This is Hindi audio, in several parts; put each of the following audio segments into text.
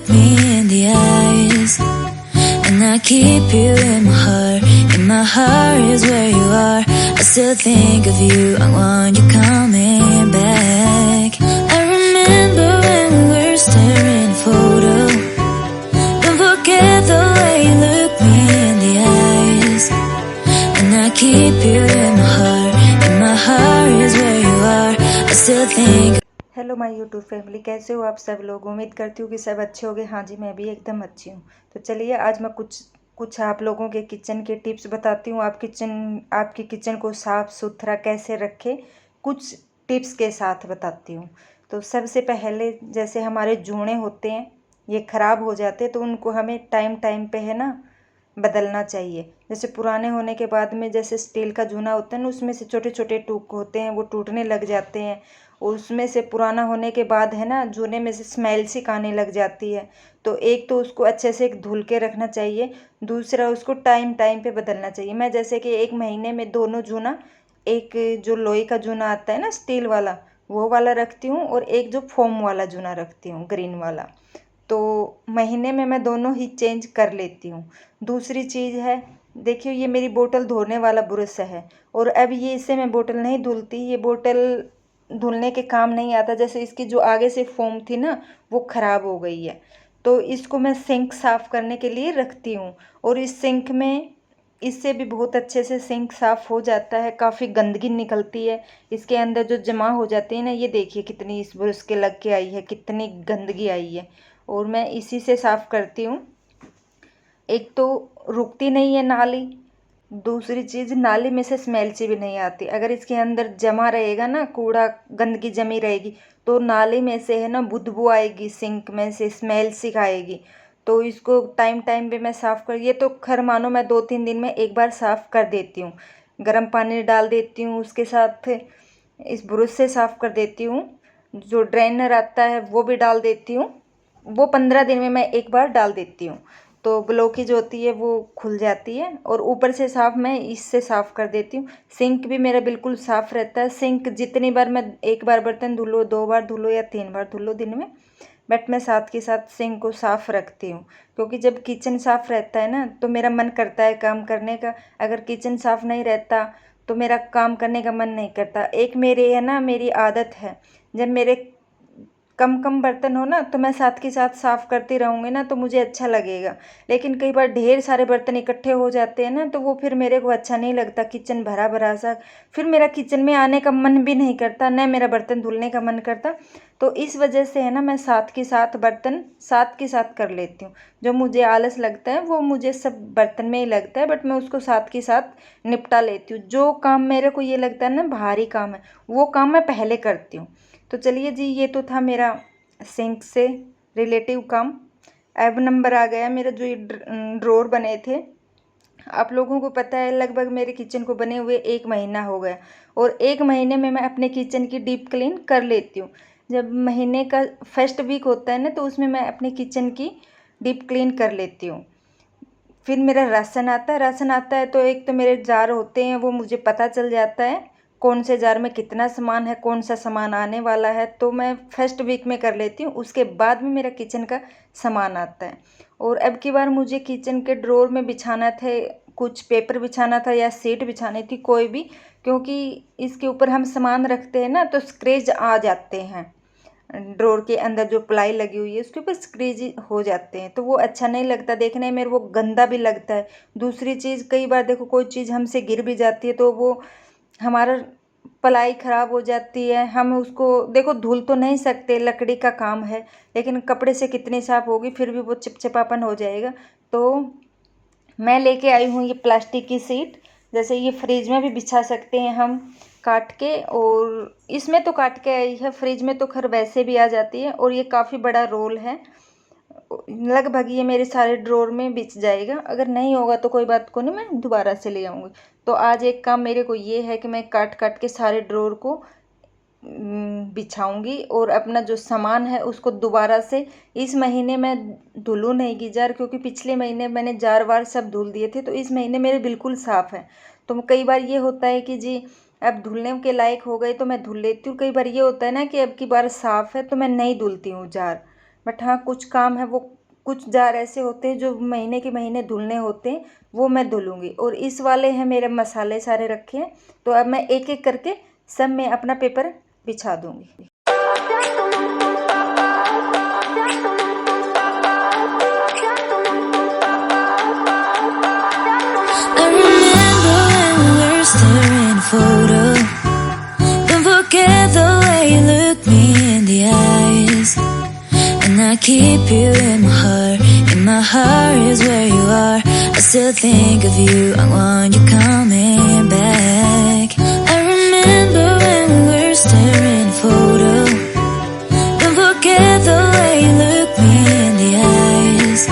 look me in the eyes, and I keep you in my heart. In my heart is where you are. I still think of you. I want you coming back. I remember when we were staring at a photo. Don't forget the way you look me in the eyes, and I keep you in my heart. In my heart is where you are. I still think. Hello my YouTube family, कैसे हो आप सब लोग। उम्मीद करती हूँ कि सब अच्छे होंगे। हाँ जी, मैं भी एकदम अच्छी हूँ। तो चलिए आज मैं कुछ आप लोगों के किचन के टिप्स बताती हूँ। आपकी किचन को साफ़ सुथरा कैसे रखें, कुछ टिप्स के साथ बताती हूँ। तो सबसे पहले जैसे हमारे जूने होते हैं, ये ख़राब हो जाते हैं, तो उनको हमें टाइम टाइम पे है ना बदलना चाहिए। जैसे पुराने होने के बाद में जैसे स्टील का जूना होता है ना, उसमें से छोटे छोटे टूक होते हैं, वो टूटने लग जाते हैं। और उसमें से पुराना होने के बाद है ना, जूने में से स्मेल सी आने लग जाती है। तो एक तो उसको अच्छे से धुल के रखना चाहिए, दूसरा उसको टाइम टाइम पे बदलना चाहिए। मैं जैसे कि 1 महीने में दोनों जूना, एक जो लोहे का जूना आता है ना स्टील वाला, वो वाला रखती हूँ, और एक जो फोम वाला जूना रखती हूँ ग्रीन वाला। तो महीने में मैं दोनों ही चेंज कर लेती हूँ। दूसरी चीज़ है, देखिए ये मेरी बोतल धोने वाला ब्रश है, और अब ये इससे मैं बोतल नहीं धुलती। ये बोतल धुलने के काम नहीं आता। जैसे इसकी जो आगे से फोम थी ना, वो ख़राब हो गई है। तो इसको मैं सिंक साफ़ करने के लिए रखती हूँ, और इस सिंक में इससे भी बहुत अच्छे से सिंक साफ़ हो जाता है। काफ़ी गंदगी निकलती है इसके अंदर जो जमा हो जाती है ना। ये देखिए कितनी इस ब्रश के लग के आई है, कितनी गंदगी आई है, और मैं इसी से साफ़ करती हूँ। एक तो रुकती नहीं है नाली, दूसरी चीज़ नाली में से स्मेल सी भी नहीं आती। अगर इसके अंदर जमा रहेगा ना, कूड़ा गंदगी जमी रहेगी, तो नाली में से है ना बदबू आएगी, सिंक में से स्मेल सी आएगी। तो इसको टाइम टाइम पे मैं साफ़ कर, ये तो खैर मानो मैं 2-3 दिन में एक बार साफ़ कर देती हूँ। गर्म पानी डाल देती हूँ, उसके साथ इस ब्रश से साफ़ कर देती हूँ। जो ड्रेनर आता है वो भी डाल देती हूँ। वो 15 दिन में मैं एक बार डाल देती हूँ, तो ब्लॉकेज होती है वो खुल जाती है। और ऊपर से साफ़ मैं इससे साफ़ कर देती हूँ। सिंक भी मेरा बिल्कुल साफ़ रहता है। सिंक जितनी बार मैं, एक बार बर्तन धुलो, 2 बार धुलो या 3 बार धुलो दिन में, बट मैं साथ के साथ सिंक को साफ़ रखती हूँ। क्योंकि जब किचन साफ़ रहता है ना, तो मेरा मन करता है काम करने का। अगर किचन साफ़ नहीं रहता तो मेरा काम करने का मन नहीं करता। एक मेरे है ना, मेरी आदत है, जब मेरे कम कम बर्तन हो ना, तो मैं साथ के साथ साफ़ करती रहूँगी ना, तो मुझे अच्छा लगेगा। लेकिन कई बार ढेर सारे बर्तन इकट्ठे हो जाते हैं ना, तो वो फिर मेरे को अच्छा नहीं लगता। किचन भरा भरा सा, फिर मेरा किचन में आने का मन भी नहीं करता, न मेरा बर्तन धुलने का मन करता। तो इस वजह से है ना, मैं साथ के साथ बर्तन साथ के साथ कर लेती हूँ। जो मुझे आलस लगता है वो मुझे सब बर्तन में ही लगता है, बट मैं उसको साथ के साथ निपटा लेती हूँ। जो काम मेरे को ये लगता है ना भारी काम है, वो काम मैं पहले करती हूँ। तो चलिए जी, ये तो था मेरा सिंक से रिलेटिव काम। अब नंबर आ गया मेरा, जो ये ड्रॉर बने थे। आप लोगों को पता है लगभग मेरे किचन को बने हुए 1 महीना हो गया, और 1 महीने में मैं अपने किचन की डीप क्लीन कर लेती हूँ। जब महीने का फर्स्ट वीक होता है ना, तो उसमें मैं अपने किचन की डीप क्लीन कर लेती हूँ। फिर मेरा राशन आता है, तो एक तो मेरे जार होते हैं, वो मुझे पता चल जाता है कौन से जार में कितना सामान है, कौन सा सामान आने वाला है। तो मैं फर्स्ट वीक में कर लेती हूँ, उसके बाद में मेरा किचन का सामान आता है। और अब की बार मुझे किचन के ड्रॉर में बिछाना थे, कुछ पेपर बिछाना था या सीट बिछानी थी कोई भी, क्योंकि इसके ऊपर हम सामान रखते हैं ना, तो स्क्रैच आ जाते हैं। ड्रॉर के अंदर जो प्लाई लगी हुई है उसके ऊपर स्क्रीज हो जाते हैं, तो वो अच्छा नहीं लगता देखने में, वो गंदा भी लगता है। दूसरी चीज़, कई बार देखो कोई चीज़ हमसे गिर भी जाती है, तो वो हमारा प्लाई ख़राब हो जाती है। हम उसको देखो धुल तो नहीं सकते, लकड़ी का काम है, लेकिन कपड़े से कितनी साफ़ होगी, फिर भी वो चिपचिपापन हो जाएगा। तो मैं लेके आई हूँ ये प्लास्टिक की सीट। जैसे ये फ्रिज में भी बिछा सकते हैं हम काट के, और इसमें तो काट के आई है, फ्रिज में तो खैर वैसे भी आ जाती है। और ये काफ़ी बड़ा रोल है, लगभग ये मेरे सारे ड्रॉर में बिछ जाएगा। अगर नहीं होगा तो कोई बात को नहीं, मैं दोबारा से ले आऊँगी। तो आज एक काम मेरे को ये है कि मैं काट काट के सारे ड्रॉर को बिछाऊंगी, और अपना जो सामान है उसको दोबारा से, इस महीने मैं धुलूँ नहीं की जार, क्योंकि पिछले महीने मैंने जार वार सब धुल दिए थे। तो इस महीने मेरे बिल्कुल साफ़ है। तो कई बार ये होता है कि जी अब धुलने के लायक हो गए तो मैं धुल लेती हूँ। कई बार ये होता है ना कि अब की बार साफ़ है तो मैं नहीं धुलती हूँ जार। बट हाँ कुछ काम है, वो कुछ जार ऐसे होते हैं जो महीने के महीने धुलने होते हैं, वो मैं धुलूँगी। और इस वाले हैं मेरे मसाले सारे रखे हैं, तो अब मैं एक एक करके सब में अपना पेपर बिछा दूँगी। I remember when we were staring a photo. Don't forget the way you look me in the eyes. And I keep you in my heart. In my heart is where you are. I still think of you. I want you coming back. I remember when we were staring a photo. Don't forget the way you look me in the eyes.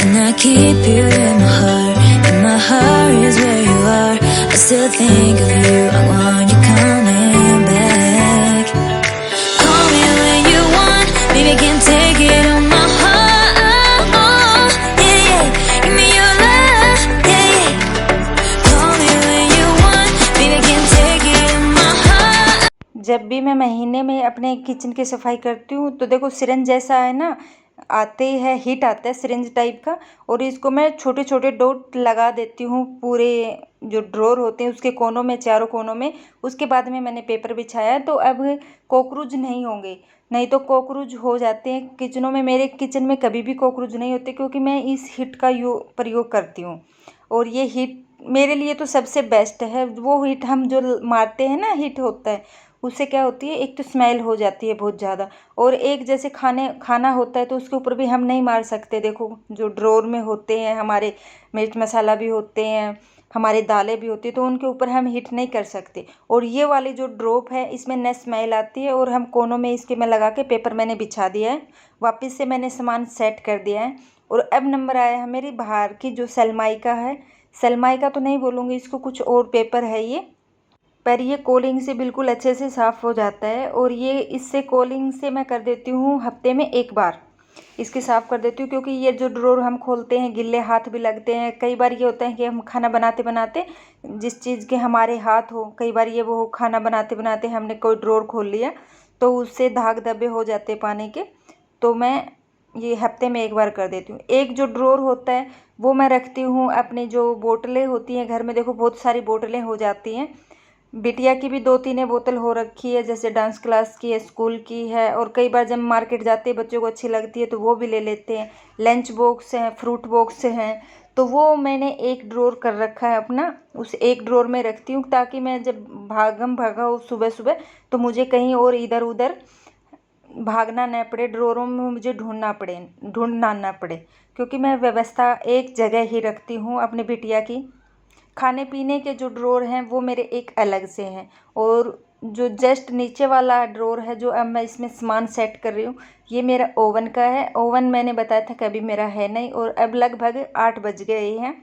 And I keep you in my heart. My heart is where you are. I still think of you. I want you coming back. Call me when you want. Baby, can take it on my heart. Yeah, yeah. Give me your love. Yeah, yeah. Call me when you want. Baby, can take it on my heart. जब भी मैं महीने में अपने किचन की सफाई करती हूँ तो देखो सिरंज जैसा है ना, आते है हीट आता है सिरिंज टाइप का, और इसको मैं छोटे छोटे डॉट लगा देती हूँ पूरे जो ड्रॉर होते हैं उसके कोनों में, चारों कोनों में। उसके बाद में मैंने पेपर बिछाया है, तो अब कॉकरोच नहीं होंगे, नहीं तो कॉकरोच हो जाते हैं किचनों में। मेरे किचन में कभी भी कॉकरोच नहीं होते क्योंकि मैं इस हीट का प्रयोग करती हूँ। और ये हीट मेरे लिए तो सबसे बेस्ट है। वो हीट हम जो मारते हैं ना, हीट होता है, उससे क्या होती है, एक तो स्मेल हो जाती है बहुत ज़्यादा, और एक जैसे खाना होता है तो उसके ऊपर भी हम नहीं मार सकते। देखो जो ड्रॉर में होते हैं हमारे, मिर्च मसाला भी होते हैं, हमारे दालें भी होती है, तो उनके ऊपर हम हीट नहीं कर सकते। और ये वाली जो ड्रॉप है इसमें न स्मेल आती है, और हम कोनों में इसके में लगा के पेपर मैंने बिछा दिया है। वापस से मैंने सामान सेट कर दिया है। और अब नंबर आया है मेरी बाहर की जो सनमाइका है। सनमाइका तो नहीं बोलूँगी इसको, कुछ और पेपर है ये, पर ये कोलिंग से बिल्कुल अच्छे से साफ़ हो जाता है। और ये इससे कोलिंग से मैं कर देती हूँ हफ्ते में एक बार इसके साफ़ कर देती हूँ, क्योंकि ये जो ड्रॉर हम खोलते हैं गिल्ले हाथ भी लगते हैं। कई बार ये होता है कि हम खाना बनाते बनाते जिस चीज़ के हमारे हाथ हो, कई बार ये वो खाना बनाते बनाते हमने कोई ड्रॉर खोल लिया तो उससे दाग धब्बे हो जाते पानी के, तो मैं ये हफ्ते में एक बार कर देती हूँ। एक जो ड्रॉर होता है वो मैं रखती हूँ अपनी जो बोतलें होती हैं घर में, देखो बहुत सारी बोतलें हो जाती हैं। बिटिया की भी 2-3 बोतल हो रखी है, जैसे डांस क्लास की है, स्कूल की है, और कई बार जब मार्केट जाते हैं बच्चों को अच्छी लगती है तो वो भी ले लेते हैं। लंच बॉक्स हैं, फ्रूट बॉक्स हैं, तो वो मैंने एक ड्रॉर कर रखा है अपना, उस एक ड्रॉर में रखती हूँ ताकि मैं जब भागा हो सुबह सुबह तो मुझे कहीं और इधर उधर भागना न पड़े, ड्रॉरों में मुझे ढूंढना ना पड़े, क्योंकि मैं व्यवस्था एक जगह ही रखती हूँ अपनी बिटिया की। खाने पीने के जो ड्रॉर हैं वो मेरे एक अलग से हैं, और जो जस्ट नीचे वाला ड्रॉर है जो अब मैं इसमें सामान सेट कर रही हूँ, ये मेरा ओवन का है। ओवन मैंने बताया था कभी मेरा है नहीं, और अब लगभग 8 बज गए हैं,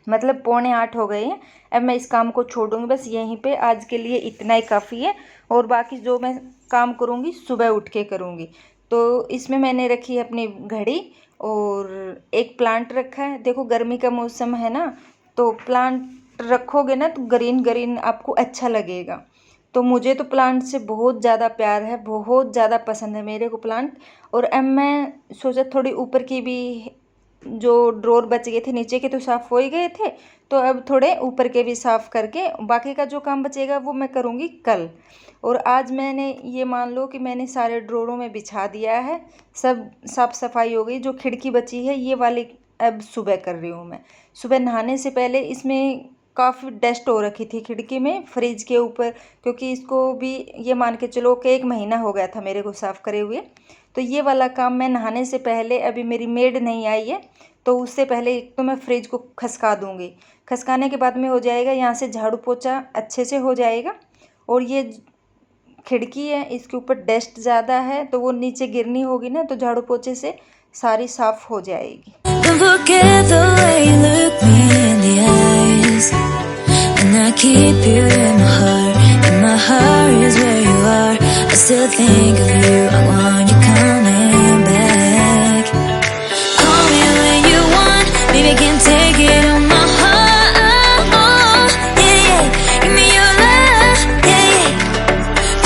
मतलब 7:45 हो गए हैं। अब मैं इस काम को छोड़ूंगी, बस यहीं पे आज के लिए इतना ही काफ़ी है, और बाकी जो मैं काम करूँगी सुबह उठ के करूँगी। तो इसमें मैंने रखी है अपनी घड़ी, और एक प्लांट रखा है। देखो गर्मी का मौसम है ना, तो प्लांट रखोगे ना तो ग्रीन ग्रीन आपको अच्छा लगेगा। तो मुझे तो प्लांट से बहुत ज़्यादा प्यार है, बहुत ज़्यादा पसंद है मेरे को प्लांट। और अब मैं सोचा थोड़ी ऊपर की भी जो ड्रॉर बच गए थे, नीचे के तो साफ़ हो ही गए थे, तो अब थोड़े ऊपर के भी साफ़ करके बाकी का जो काम बचेगा वो मैं करूँगी कल। और आज मैंने ये मान लो कि मैंने सारे ड्रॉरों में बिछा दिया है, सब साफ़ सफाई हो गई। जो खिड़की बची है ये वाली अब सुबह कर रही हूँ मैं। सुबह नहाने से पहले इसमें काफ़ी डस्ट हो रखी थी खिड़की में, फ्रिज के ऊपर, क्योंकि इसको भी ये मान के चलो कि 1 महीना हो गया था मेरे को साफ़ करे हुए। तो ये वाला काम मैं नहाने से पहले, अभी मेरी मेड नहीं आई है तो उससे पहले एक तो मैं फ्रिज को खसका दूँगी, खसकाने के बाद में हो जाएगा, यहाँ से झाड़ू पोछा अच्छे से हो जाएगा। और ये खिड़की है इसके ऊपर डस्ट ज़्यादा है, तो वो नीचे गिरनी होगी ना, तो झाड़ू पोछे से सारी साफ़ हो जाएगी। Don't forget the way you look me in the eyes. And I keep you in my heart. And my heart is where you are. I still think of you. I want you coming back. Call me when you want. Baby, can take it on my heart. Yeah, yeah. Give me your love. Yeah, yeah.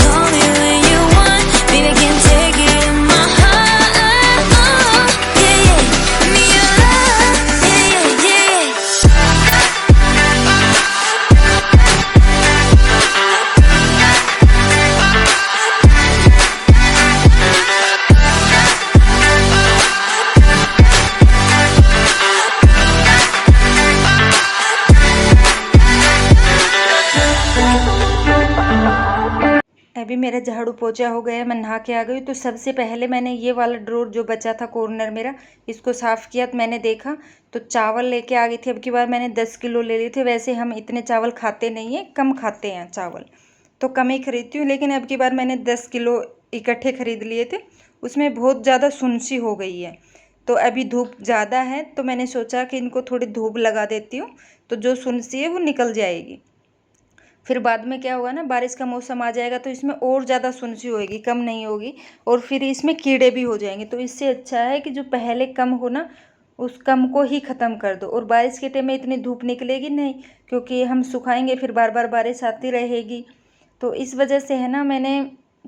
Call me when you want. Baby, can take it on my heart. अभी मेरा झाड़ू पोछा हो गया, मैं नहा के आ गई। तो सबसे पहले मैंने ये वाला ड्रॉर जो बचा था कॉर्नर मेरा, इसको साफ़ किया। तो मैंने देखा तो चावल लेके आ गई थी। अब की बार मैंने 10 किलो ले लिए थे। वैसे हम इतने चावल खाते नहीं हैं, कम खाते हैं चावल, तो कम ही खरीदती हूँ। लेकिन अब की बार मैंने 10 किलो इकट्ठे खरीद लिए थे। उसमें बहुत ज़्यादा सुनसी हो गई है। तो अभी धूप ज़्यादा है तो मैंने सोचा कि इनको थोड़ी धूप लगा देती हूँ, तो जो सुनसी है वो निकल जाएगी। फिर बाद में क्या होगा ना, बारिश का मौसम आ जाएगा तो इसमें और ज़्यादा सुनसी होएगी, कम नहीं होगी, और फिर इसमें कीड़े भी हो जाएंगे। तो इससे अच्छा है कि जो पहले कम हो ना, उस कम को ही ख़त्म कर दो। और बारिश के टाइम में इतनी धूप निकलेगी नहीं, क्योंकि हम सुखाएंगे फिर बार बार बारिश आती रहेगी। तो इस वजह से है ना, मैंने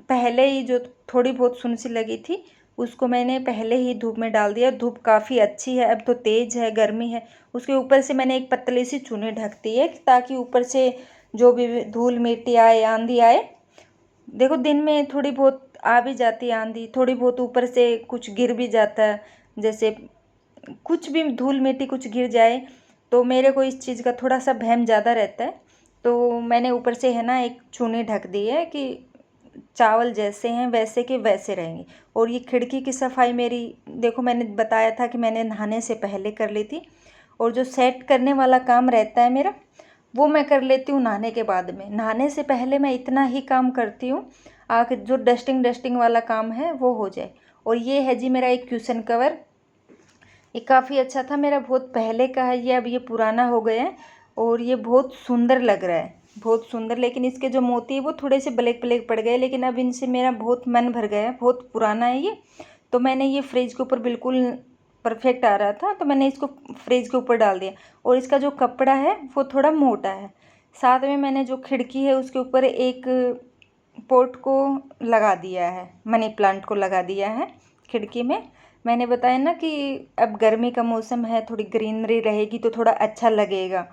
पहले ही जो थोड़ी बहुत सुनसी लगी थी उसको मैंने पहले ही धूप में डाल दिया। धूप काफ़ी अच्छी है, अब तो तेज़ है, गर्मी है। उसके ऊपर से मैंने एक पतली सी चुन्नी ढक दी है, ताकि ऊपर से जो भी धूल मिट्टी आए, आंधी आए। देखो दिन में थोड़ी बहुत आ भी जाती है आंधी, थोड़ी बहुत ऊपर से कुछ गिर भी जाता है, जैसे कुछ भी धूल मिट्टी कुछ गिर जाए, तो मेरे को इस चीज़ का थोड़ा सा वहम ज़्यादा रहता है। तो मैंने ऊपर से है ना एक चुन्नी ढक दी है कि चावल जैसे हैं वैसे के वैसे रहेंगे। और ये खिड़की की सफाई मेरी, देखो मैंने बताया था कि मैंने नहाने से पहले कर ली थी। और जो सेट करने वाला काम रहता है मेरा, वो मैं कर लेती हूँ नहाने के बाद में। नहाने से पहले मैं इतना ही काम करती हूँ, आके जो डस्टिंग वाला काम है वो हो जाए। और ये है जी मेरा एक क्यूशन कवर। ये काफ़ी अच्छा था, मेरा बहुत पहले का है ये, अब ये पुराना हो गया है और ये बहुत सुंदर लग रहा है, बहुत सुंदर। लेकिन इसके जो मोती है वो थोड़े से ब्लैक ब्लैक पड़ गए, लेकिन अब इनसे मेरा बहुत मन भर गया है। बहुत पुराना है ये। तो मैंने ये फ्रिज के ऊपर बिल्कुल परफेक्ट आ रहा था, तो मैंने इसको फ्रिज के ऊपर डाल दिया। और इसका जो कपड़ा है वो थोड़ा मोटा है। साथ में मैंने जो खिड़की है उसके ऊपर एक पॉट को लगा दिया है, मनी प्लांट को लगा दिया है खिड़की में। मैंने बताया ना कि अब गर्मी का मौसम है, थोड़ी ग्रीनरी रहेगी तो थोड़ा अच्छा लगेगा।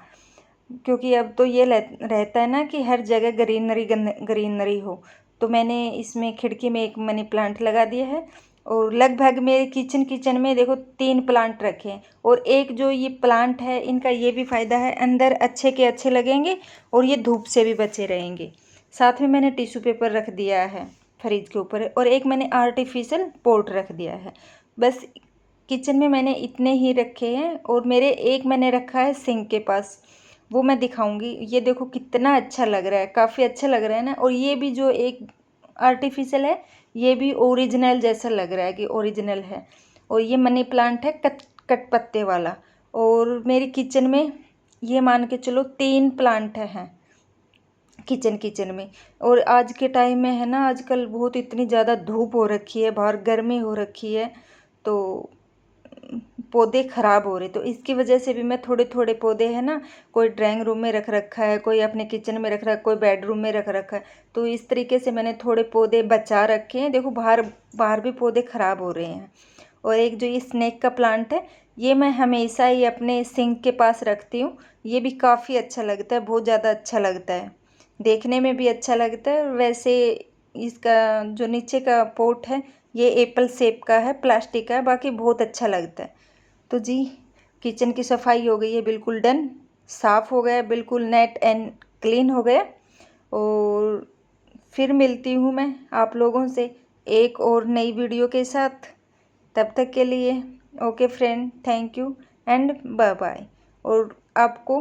क्योंकि अब तो ये रहता है ना कि हर जगह ग्रीनरी ग्रीनरी हो। तो मैंने इसमें खिड़की में एक मनी प्लांट लगा दिया है। और लगभग मेरे किचन में देखो 3 प्लांट रखे हैं। और एक जो ये प्लांट है, इनका ये भी फ़ायदा है, अंदर अच्छे के अच्छे लगेंगे और ये धूप से भी बचे रहेंगे। साथ में मैंने टिश्यू पेपर रख दिया है फ्रिज के ऊपर, और एक मैंने आर्टिफिशियल पॉट रख दिया है। बस किचन में मैंने इतने ही रखे हैं। और मेरे एक मैंने रखा है सिंक के पास, वो मैं दिखाऊंगी। ये देखो कितना अच्छा लग रहा है, काफ़ी अच्छा लग रहा है ना। और ये भी जो एक आर्टिफिशियल है, ये भी ओरिजिनल जैसा लग रहा है कि ओरिजिनल है। और ये मनी प्लांट है कट पत्ते वाला। और मेरी किचन में ये मान के चलो 3 प्लांट हैं किचन में। और आज के टाइम में है ना, आजकल बहुत इतनी ज़्यादा धूप हो रखी है, बाहर गर्मी हो रखी है, तो पौधे ख़राब हो रहे। तो इसकी वजह से भी मैं थोड़े थोड़े पौधे हैं ना, कोई ड्राइंग रूम में रख रखा है, कोई अपने किचन में रख रखा है, कोई बेडरूम में रख रखा है। तो इस तरीके से मैंने थोड़े पौधे बचा रखे हैं। देखो बाहर भी पौधे ख़राब हो रहे हैं। और एक जो ये स्नेक का प्लांट है, ये मैं हमेशा ही अपने सिंक के पास रखती हूँ। ये भी काफ़ी अच्छा लगता है, बहुत ज़्यादा अच्छा लगता है, देखने में भी अच्छा लगता है। वैसे इसका जो नीचे का पोट है, ये एप्पल शेप का है, प्लास्टिक का है, बाकी बहुत अच्छा लगता है। तो जी, किचन की सफाई हो गई है बिल्कुल डन, साफ़ हो गया, बिल्कुल नेट एंड क्लीन हो गया। और फिर मिलती हूँ मैं आप लोगों से एक और नई वीडियो के साथ। तब तक के लिए okay friend, thank you and bye bye. और आपको